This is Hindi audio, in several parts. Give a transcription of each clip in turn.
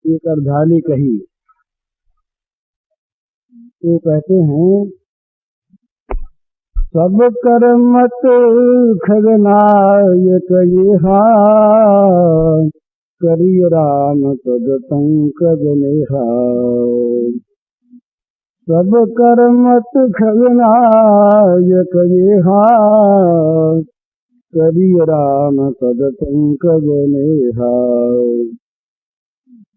एक अर्धाली कही। वो कहते हैं, सब करमत खगनायक येहा, करी राम पद पंकज नेहा। सब करमत खगनायक येहा, करी राम पद पंकज नेहा।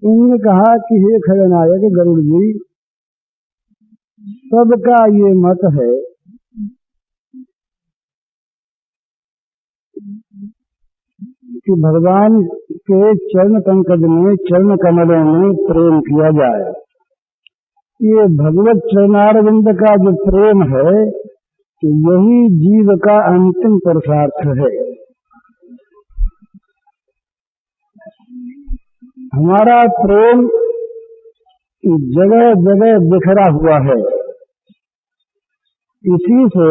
उन्होंने कहा कि हे खगनायक गरुड़ जी, सबका ये मत है कि भगवान के चरण पंकज में, चरण कमलों में प्रेम किया जाए। ये भगवत चरणारविंद का जो प्रेम है, कि यही जीव का अंतिम पुरुषार्थ है। हमारा प्रेम जगह जगह बिखरा हुआ है, इसी से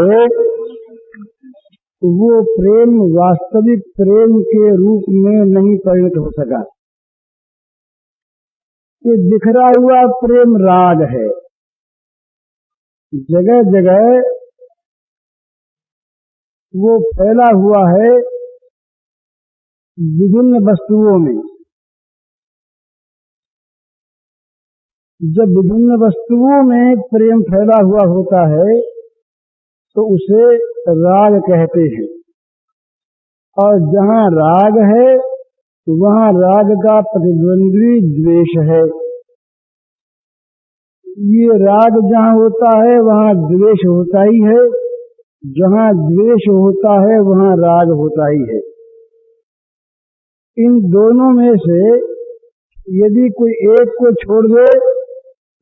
वो प्रेम वास्तविक प्रेम के रूप में नहीं परिणत हो सका। ये बिखरा हुआ प्रेम राग है। जगह जगह वो फैला हुआ है विभिन्न वस्तुओं में। जब विभिन्न वस्तुओं में प्रेम फैला हुआ होता है तो उसे राग कहते हैं। और जहाँ राग है वहाँ राग का प्रतिद्वंद्वी द्वेष है। ये राग जहाँ होता है वहाँ द्वेष होता ही है, जहाँ द्वेष होता है वहाँ राग होता ही है। इन दोनों में से यदि कोई एक को छोड़ दे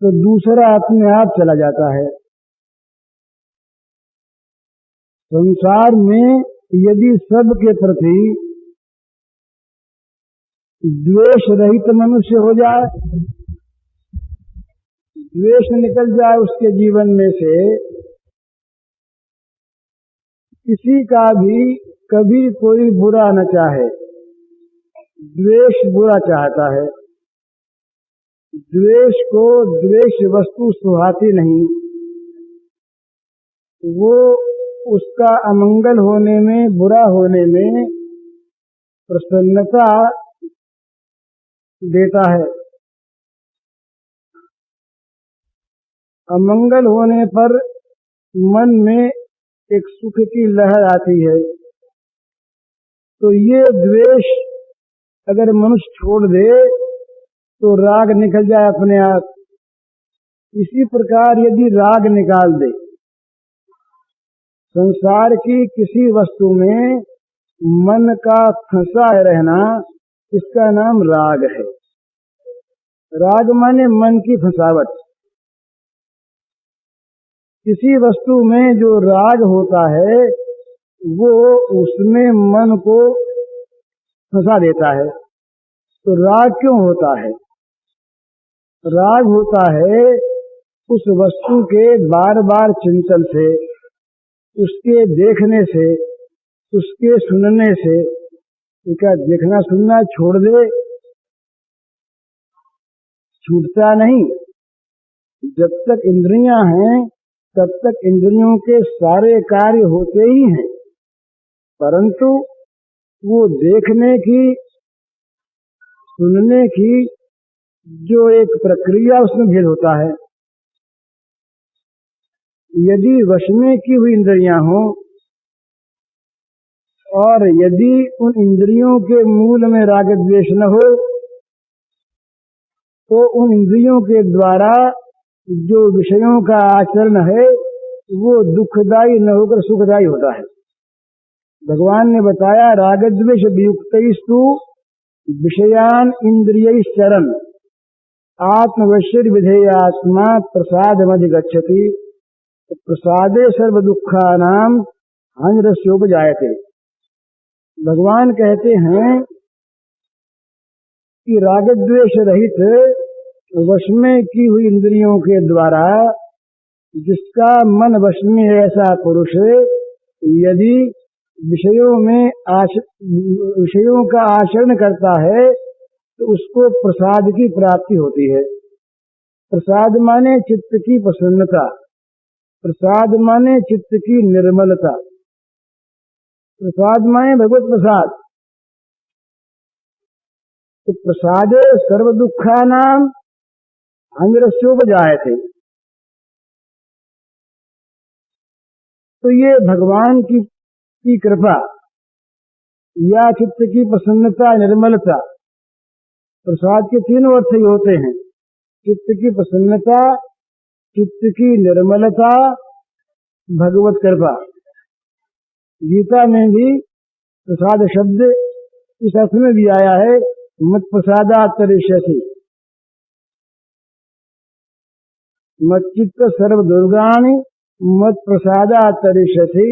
तो दूसरा अपने आप चला जाता है। संसार में यदि सबके प्रति द्वेष रहित मनुष्य हो जाए, द्वेष निकल जाए उसके जीवन में से, किसी का भी कभी कोई बुरा न चाहे, द्वेष बुरा चाहता है, द्वेष को द्वेष वस्तु सुहाती नहीं, वो उसका अमंगल होने में, बुरा होने में प्रसन्नता देता है। अमंगल होने पर मन में एक सुख की लहर आती है। तो ये द्वेष अगर मनुष्य छोड़ दे तो राग निकल जाए अपने आप। इसी प्रकार यदि राग निकाल दे, संसार की किसी वस्तु में मन का फंसा रहना, इसका नाम राग है। राग माने मन की फंसावट। किसी वस्तु में जो राग होता है वो उसमें मन को फंसा देता है। तो राग क्यों होता है? राग होता है उस वस्तु के बार बार चिंतन से, उसके देखने से, उसके सुनने से। क्या देखना सुनना छोड़ दे? छूटता नहीं। जब तक इंद्रियां हैं तब तक इंद्रियों के सारे कार्य होते ही हैं, परंतु वो देखने की, सुनने की जो एक प्रक्रिया, उसमें भेद होता है। यदि वश में की हुई इंद्रियां हों और यदि उन इंद्रियों के मूल में राग द्वेष न हो, तो उन इंद्रियों के द्वारा जो विषयों का आचरण है वो दुखदायी न होकर सुखदायी होता है। भगवान ने बताया, राग द्वेष वियुक्तैस्तु विषयान इंद्रियैश्चरन् आत्मवश्य विधेयात्मा प्रसादमधिगच्छति प्रसादे सर्व दुखानां हानिरस्योपजायते। भगवान कहते हैं कि राग द्वेष रहित वश में की हुई इंद्रियों के द्वारा जिसका मन वश में है, ऐसा पुरुष यदि विषयों का आचरण करता है तो उसको प्रसाद की प्राप्ति होती है। प्रसाद माने चित्त की प्रसन्नता, प्रसाद माने चित्त की निर्मलता, प्रसाद माने भगवत प्रसाद। तो प्रसादे सर्व दुखानां अनिरस्योपजायते। तो ये भगवान की कृपा या चित्त की प्रसन्नता, निर्मलता, प्रसाद के तीनों अर्थ ही होते हैं। चित्त की प्रसन्नता, चित्त की निर्मलता, भगवत कृपा। गीता में भी प्रसाद शब्द इस अर्थ में भी आया है, मत प्रसादात् तरिष्यसि, मच्चित्त सर्व दुर्गाणि मत प्रसादात् तरिष्यसि।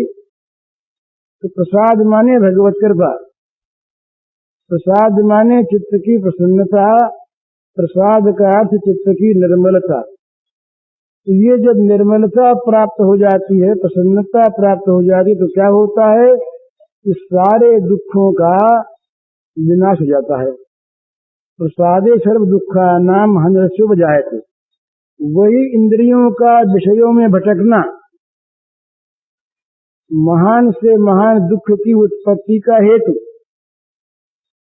तो प्रसाद माने भगवत कृपा, प्रसाद माने चित्त की प्रसन्नता, प्रसाद का अर्थ चित्त की निर्मलता। तो ये जब निर्मलता प्राप्त हो जाती है, प्रसन्नता प्राप्त हो जाती है, तो क्या होता है कि सारे दुखों का विनाश हो जाता है। प्रसादे सर्व दुखानां हनरस्योपजायते। वही इंद्रियों का विषयों में भटकना महान से महान दुख की उत्पत्ति का हेतु,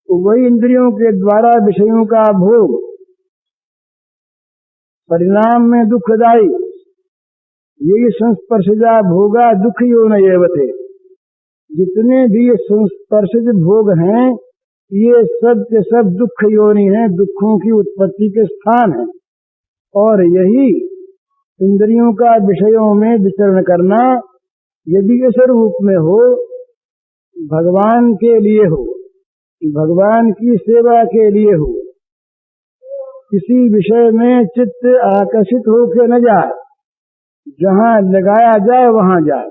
वही इंद्रियों के द्वारा विषयों का भोग परिणाम में दुखदायी, यही संस्पर्शजा भोगा दुख योनयेवते। जितने भी संस्पर्शज भोग हैं ये सब के सब दुख योनि हैं, दुखों की उत्पत्ति के स्थान हैं। और यही इंद्रियों का विषयों में विचरण करना यदि इस रूप में हो, भगवान के लिए हो, भगवान की सेवा के लिए हो, किसी विषय में चित्त आकर्षित होकर न जाए, जहां लगाया जाए वहां जाए,